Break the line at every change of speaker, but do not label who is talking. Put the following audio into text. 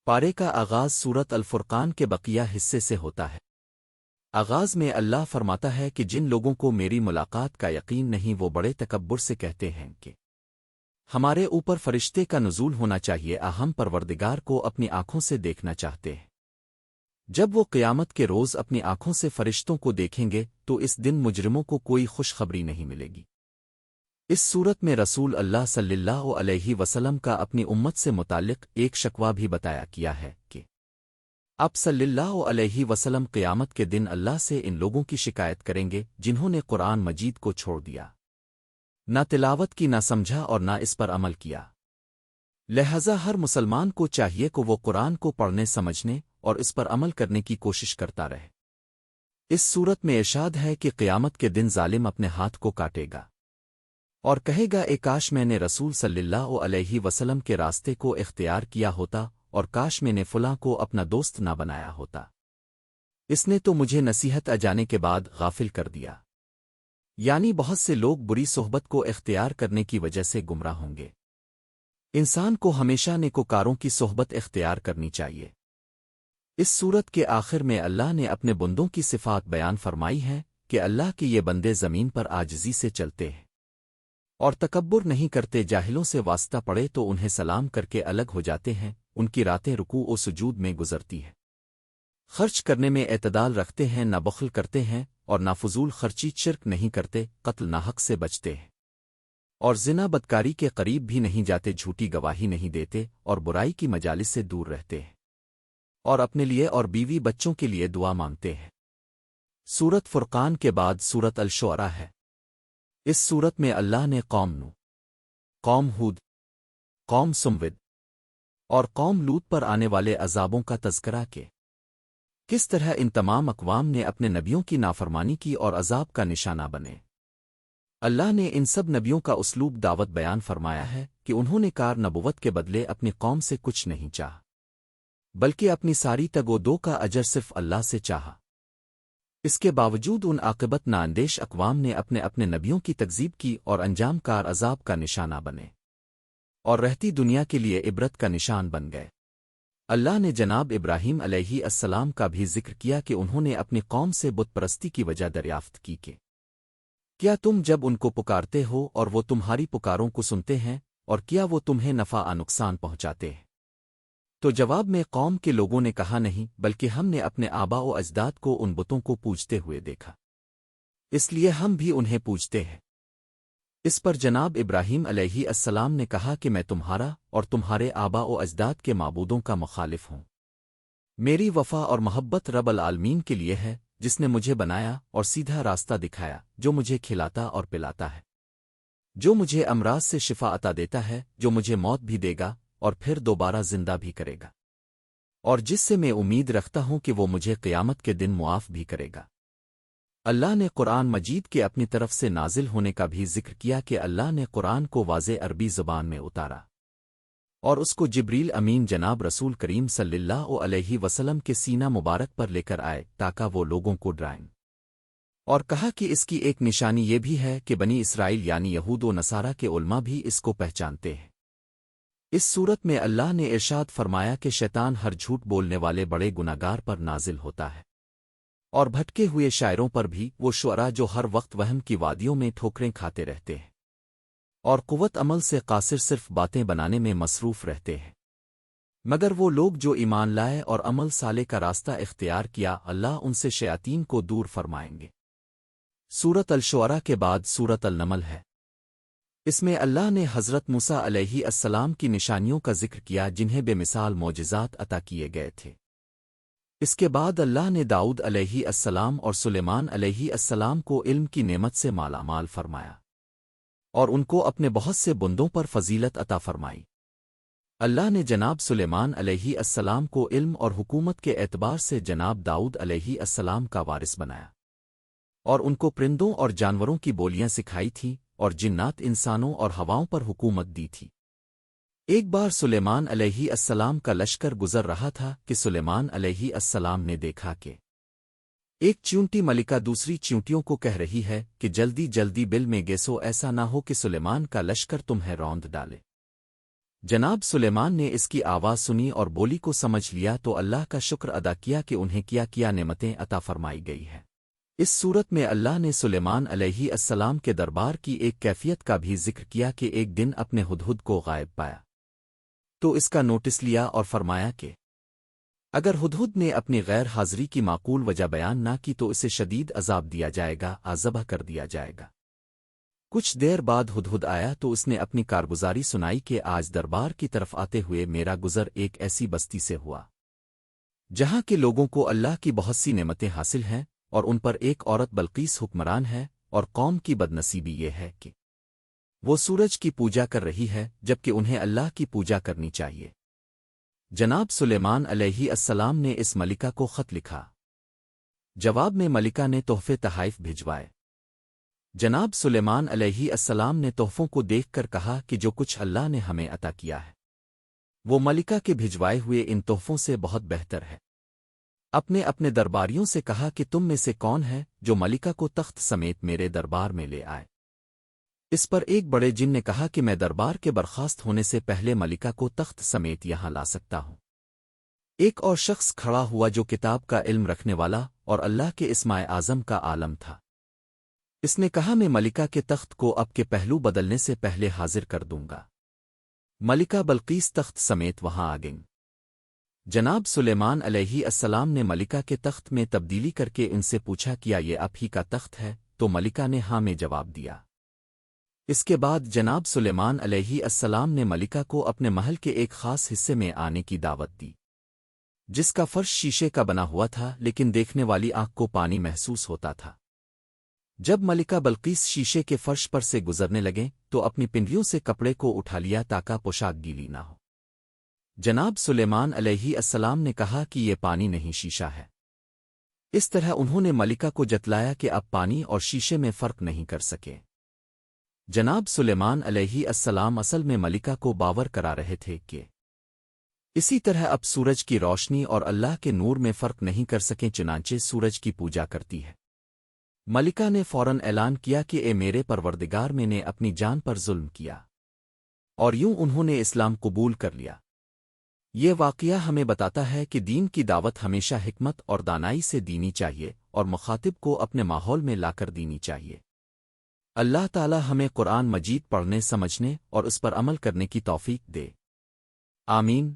پارے کا آغاز سورت الفرقان کے بقیہ حصے سے ہوتا ہے۔ آغاز میں اللہ فرماتا ہے کہ جن لوگوں کو میری ملاقات کا یقین نہیں وہ بڑے تکبر سے کہتے ہیں کہ ہمارے اوپر فرشتے کا نزول ہونا چاہیے، ہم پروردگار کو اپنی آنکھوں سے دیکھنا چاہتے ہیں۔ جب وہ قیامت کے روز اپنی آنکھوں سے فرشتوں کو دیکھیں گے تو اس دن مجرموں کو کوئی خوشخبری نہیں ملے گی۔ اس صورت میں رسول اللہ صلی اللہ علیہ وسلم کا اپنی امت سے متعلق ایک شکوہ بھی بتایا کیا ہے کہ آپ صلی اللہ علیہ وسلم قیامت کے دن اللہ سے ان لوگوں کی شکایت کریں گے جنہوں نے قرآن مجید کو چھوڑ دیا، نہ تلاوت کی، نہ سمجھا اور نہ اس پر عمل کیا۔ لہذا ہر مسلمان کو چاہیے کہ وہ قرآن کو پڑھنے، سمجھنے اور اس پر عمل کرنے کی کوشش کرتا رہے۔ اس صورت میں ارشاد ہے کہ قیامت کے دن ظالم اپنے ہاتھ کو کاٹے گا اور کہے گا اے کاش میں نے رسول صلی اللہ علیہ وسلم کے راستے کو اختیار کیا ہوتا، اور کاش میں نے فلاں کو اپنا دوست نہ بنایا ہوتا، اس نے تو مجھے نصیحت جانے کے بعد غافل کر دیا۔ یعنی بہت سے لوگ بری صحبت کو اختیار کرنے کی وجہ سے گمراہ ہوں گے۔ انسان کو ہمیشہ نیکوکاروں کی صحبت اختیار کرنی چاہیے۔ اس صورت کے آخر میں اللہ نے اپنے بندوں کی صفات بیان فرمائی ہیں کہ اللہ کے یہ بندے زمین پر عاجزی سے چلتے ہیں اور تکبر نہیں کرتے، جاہلوں سے واسطہ پڑے تو انہیں سلام کر کے الگ ہو جاتے ہیں، ان کی راتیں رکوع و سجود میں گزرتی ہیں، خرچ کرنے میں اعتدال رکھتے ہیں، نہ بخل کرتے ہیں اور نہ فضول خرچی، شرک نہیں کرتے، قتل ناحق سے بچتے ہیں اور زنا بدکاری کے قریب بھی نہیں جاتے، جھوٹی گواہی نہیں دیتے اور برائی کی مجالس سے دور رہتے ہیں اور اپنے لیے اور بیوی بچوں کے لیے دعا مانگتے ہیں۔ سورت فرقان کے بعد سورت الشعراء ہے۔ اس سورت میں اللہ نے قوم نو، قوم ہود، قوم سمود اور قوم لوط پر آنے والے عذابوں کا تذکرہ کیا۔ کس طرح ان تمام اقوام نے اپنے نبیوں کی نافرمانی کی اور عذاب کا نشانہ بنے۔ اللہ نے ان سب نبیوں کا اسلوب دعوت بیان فرمایا ہے کہ انہوں نے کار نبوت کے بدلے اپنی قوم سے کچھ نہیں چاہا، بلکہ اپنی ساری تگ و دو کا اجر صرف اللہ سے چاہا۔ اس کے باوجود ان عاقبت نااندیش اقوام نے اپنے نبیوں کی تکذیب کی اور انجام کار عذاب کا نشانہ بنے اور رہتی دنیا کے لیے عبرت کا نشان بن گئے۔ اللہ نے جناب ابراہیم علیہ السلام کا بھی ذکر کیا کہ انہوں نے اپنی قوم سے بت پرستی کی وجہ دریافت کی کہ کیا تم جب ان کو پکارتے ہو اور وہ تمہاری پکاروں کو سنتے ہیں، اور کیا وہ تمہیں نفع نقصان پہنچاتے ہیں؟ تو جواب میں قوم کے لوگوں نے کہا نہیں، بلکہ ہم نے اپنے آبا و اجداد کو ان بتوں کو پوجتے ہوئے دیکھا، اس لیے ہم بھی انہیں پوجتے ہیں۔ اس پر جناب ابراہیم علیہ السلام نے کہا کہ میں تمہارا اور تمہارے آبا و اجداد کے معبودوں کا مخالف ہوں۔ میری وفا اور محبت رب العالمین کے لیے ہے، جس نے مجھے بنایا اور سیدھا راستہ دکھایا، جو مجھے کھلاتا اور پلاتا ہے، جو مجھے امراض سے شفا عطا دیتا ہے، جو مجھے موت بھی دے گا اور پھر دوبارہ زندہ بھی کرے گا، اور جس سے میں امید رکھتا ہوں کہ وہ مجھے قیامت کے دن معاف بھی کرے گا۔ اللہ نے قرآن مجید کے اپنی طرف سے نازل ہونے کا بھی ذکر کیا کہ اللہ نے قرآن کو واضح عربی زبان میں اتارا اور اس کو جبریل امین جناب رسول کریم صلی اللہ علیہ وسلم کے سینہ مبارک پر لے کر آئے تاکہ وہ لوگوں کو ڈرائیں، اور کہا کہ اس کی ایک نشانی یہ بھی ہے کہ بنی اسرائیل یعنی یہود و نصارہ کے علماء بھی اس کو پہچانتے ہیں۔ اس صورت میں اللہ نے ارشاد فرمایا کہ شیطان ہر جھوٹ بولنے والے بڑے گناہگار پر نازل ہوتا ہے اور بھٹکے ہوئے شاعروں پر بھی، وہ شعراء جو ہر وقت وہم کی وادیوں میں ٹھوکریں کھاتے رہتے ہیں اور قوت عمل سے قاصر، صرف باتیں بنانے میں مصروف رہتے ہیں۔ مگر وہ لوگ جو ایمان لائے اور عمل صالح کا راستہ اختیار کیا، اللہ ان سے شیاطین کو دور فرمائیں گے۔ سورت الشعراء کے بعد سورت النمل ہے۔ اس میں اللہ نے حضرت موسیٰ علیہ السلام کی نشانیوں کا ذکر کیا جنہیں بے مثال معجزات عطا کیے گئے تھے۔ اس کے بعد اللہ نے داؤد علیہ السلام اور سلیمان علیہ السلام کو علم کی نعمت سے مالا مال فرمایا اور ان کو اپنے بہت سے بندوں پر فضیلت عطا فرمائی۔ اللہ نے جناب سلیمان علیہ السلام کو علم اور حکومت کے اعتبار سے جناب داؤد علیہ السلام کا وارث بنایا اور ان کو پرندوں اور جانوروں کی بولیاں سکھائی تھیں اور جنات، انسانوں اور ہواؤں پر حکومت دی تھی۔ ایک بار سلیمان علیہ السلام کا لشکر گزر رہا تھا کہ سلیمان علیہ السلام نے دیکھا کہ ایک چیونٹی ملکہ دوسری چیونٹیوں کو کہہ رہی ہے کہ جلدی جلدی بل میں گیسو، ایسا نہ ہو کہ سلیمان کا لشکر تمہیں روند ڈالے۔ جناب سلیمان نے اس کی آواز سنی اور بولی کو سمجھ لیا تو اللہ کا شکر ادا کیا کہ انہیں کیا نعمتیں عطا فرمائی گئی ہیں۔ اس صورت میں اللہ نے سلیمان علیہ السلام کے دربار کی ایک کیفیت کا بھی ذکر کیا کہ ایک دن اپنے ہدہد کو غائب پایا تو اس کا نوٹس لیا اور فرمایا کہ اگر ہدہد نے اپنی غیر حاضری کی معقول وجہ بیان نہ کی تو اسے شدید عذاب دیا جائے گا، ذبح کر دیا جائے گا۔ کچھ دیر بعد ہدہد آیا تو اس نے اپنی کارگزاری سنائی کہ آج دربار کی طرف آتے ہوئے میرا گزر ایک ایسی بستی سے ہوا جہاں کے لوگوں کو اللہ کی بہت سی نعمتیں حاصل ہیں، اور ان پر ایک عورت بلقیس حکمران ہے، اور قوم کی بدنصیبی یہ ہے کہ وہ سورج کی پوجا کر رہی ہے جبکہ انہیں اللہ کی پوجا کرنی چاہیے۔ جناب سلیمان علیہ السلام نے اس ملکہ کو خط لکھا۔ جواب میں ملکہ نے تحفے تحائف بھجوائے۔ جناب سلیمان علیہ السلام نے تحفوں کو دیکھ کر کہا کہ جو کچھ اللہ نے ہمیں عطا کیا ہے وہ ملکہ کے بھجوائے ہوئے ان تحفوں سے بہت بہتر ہے۔ اپنے اپنے درباریوں سے کہا کہ تم میں سے کون ہے جو ملکہ کو تخت سمیت میرے دربار میں لے آئے۔ اس پر ایک بڑے جن نے کہا کہ میں دربار کے برخاست ہونے سے پہلے ملکہ کو تخت سمیت یہاں لا سکتا ہوں۔ ایک اور شخص کھڑا ہوا جو کتاب کا علم رکھنے والا اور اللہ کے اسماء اعظم کا عالم تھا۔ اس نے کہا میں ملکہ کے تخت کو اب کے پہلو بدلنے سے پہلے حاضر کر دوں گا۔ ملکہ بلقیس تخت سمیت وہاں آ گئیں۔ جناب سلیمان علیہ السلام نے ملکہ کے تخت میں تبدیلی کر کے ان سے پوچھا کیا یہ آپ ہی کا تخت ہے؟ تو ملکہ نے ہاں میں جواب دیا۔ اس کے بعد جناب سلیمان علیہ السلام نے ملکہ کو اپنے محل کے ایک خاص حصے میں آنے کی دعوت دی جس کا فرش شیشے کا بنا ہوا تھا، لیکن دیکھنے والی آنکھ کو پانی محسوس ہوتا تھا۔ جب ملکہ بلقیس شیشے کے فرش پر سے گزرنے لگیں تو اپنی پنڈلیوں سے کپڑے کو اٹھا لیا تاکہ پوشاک گیلی نہ ہو۔ جناب سلیمان علیہ السلام نے کہا کہ یہ پانی نہیں شیشہ ہے۔ اس طرح انہوں نے ملکہ کو جتلایا کہ اب پانی اور شیشے میں فرق نہیں کر سکے۔ جناب سلیمان علیہ السلام اصل میں ملکہ کو باور کرا رہے تھے کہ اسی طرح اب سورج کی روشنی اور اللہ کے نور میں فرق نہیں کر سکیں، چنانچہ سورج کی پوجا کرتی ہے۔ ملکہ نے فوراً اعلان کیا کہ اے میرے پروردگار، میں نے اپنی جان پر ظلم کیا، اور یوں انہوں نے اسلام قبول کر لیا۔ یہ واقعہ ہمیں بتاتا ہے کہ دین کی دعوت ہمیشہ حکمت اور دانائی سے دینی چاہیے اور مخاطب کو اپنے ماحول میں لا کر دینی چاہیے۔ اللہ تعالی ہمیں قرآن مجید پڑھنے، سمجھنے اور اس پر عمل کرنے کی توفیق دے۔ آمین۔